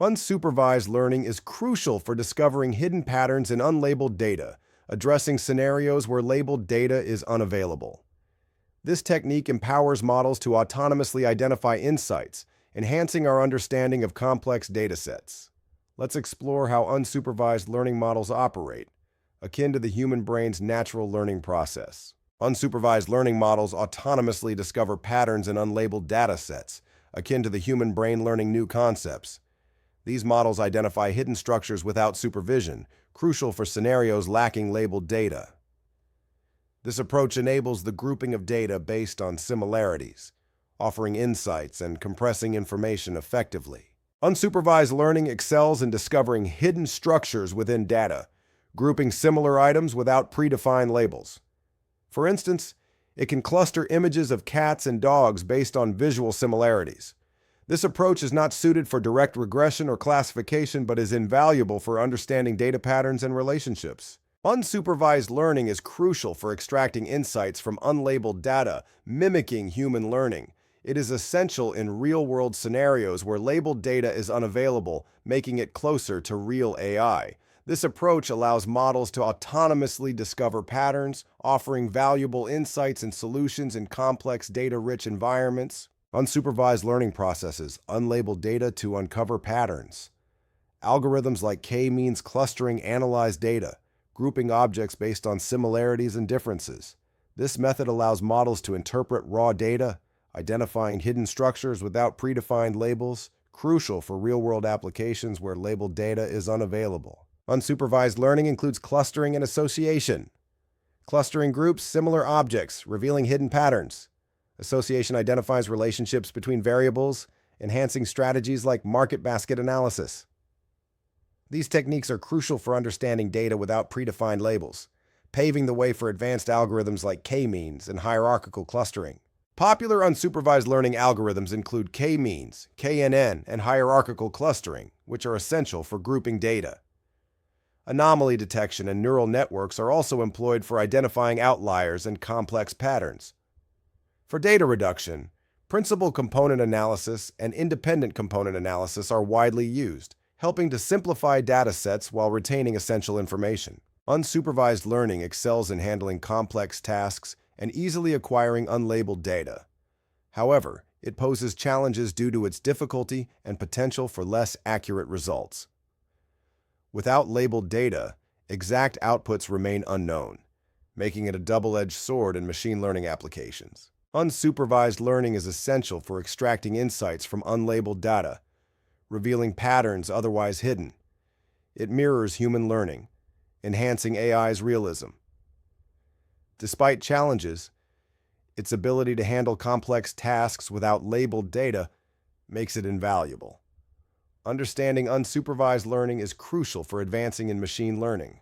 Unsupervised learning is crucial for discovering hidden patterns in unlabeled data, addressing scenarios where labeled data is unavailable. This technique empowers models to autonomously identify insights, enhancing our understanding of complex datasets. Let's explore how unsupervised learning models operate, akin to the human brain's natural learning process. Unsupervised learning models autonomously discover patterns in unlabeled datasets, akin to the human brain learning new concepts. These models identify hidden structures without supervision, crucial for scenarios lacking labeled data. This approach enables the grouping of data based on similarities, offering insights and compressing information effectively. Unsupervised learning excels in discovering hidden structures within data, grouping similar items without predefined labels. For instance, it can cluster images of cats and dogs based on visual similarities. This approach is not suited for direct regression or classification, but is invaluable for understanding data patterns and relationships. Unsupervised learning is crucial for extracting insights from unlabeled data, mimicking human learning. It is essential in real-world scenarios where labeled data is unavailable, making it closer to real AI. This approach allows models to autonomously discover patterns, offering valuable insights and solutions in complex data-rich environments. Unsupervised learning processes unlabeled data to uncover patterns. Algorithms like k-means clustering analyze data, grouping objects based on similarities and differences. This method allows models to interpret raw data, identifying hidden structures without predefined labels, crucial for real-world applications where labeled data is unavailable. Unsupervised learning includes clustering and association. Clustering groups similar objects, revealing hidden patterns. Association identifies relationships between variables, enhancing strategies like market basket analysis. These techniques are crucial for understanding data without predefined labels, paving the way for advanced algorithms like k-means and hierarchical clustering. Popular unsupervised learning algorithms include k-means, KNN, and hierarchical clustering, which are essential for grouping data. Anomaly detection and neural networks are also employed for identifying outliers and complex patterns. For data reduction, principal component analysis and independent component analysis are widely used, helping to simplify data sets while retaining essential information. Unsupervised learning excels in handling complex tasks and easily acquiring unlabeled data. However, it poses challenges due to its difficulty and potential for less accurate results. Without labeled data, exact outputs remain unknown, making it a double-edged sword in machine learning applications. Unsupervised learning is essential for extracting insights from unlabeled data, revealing patterns otherwise hidden. It mirrors human learning, enhancing AI's realism. Despite challenges, its ability to handle complex tasks without labeled data makes it invaluable. Understanding unsupervised learning is crucial for advancing in machine learning.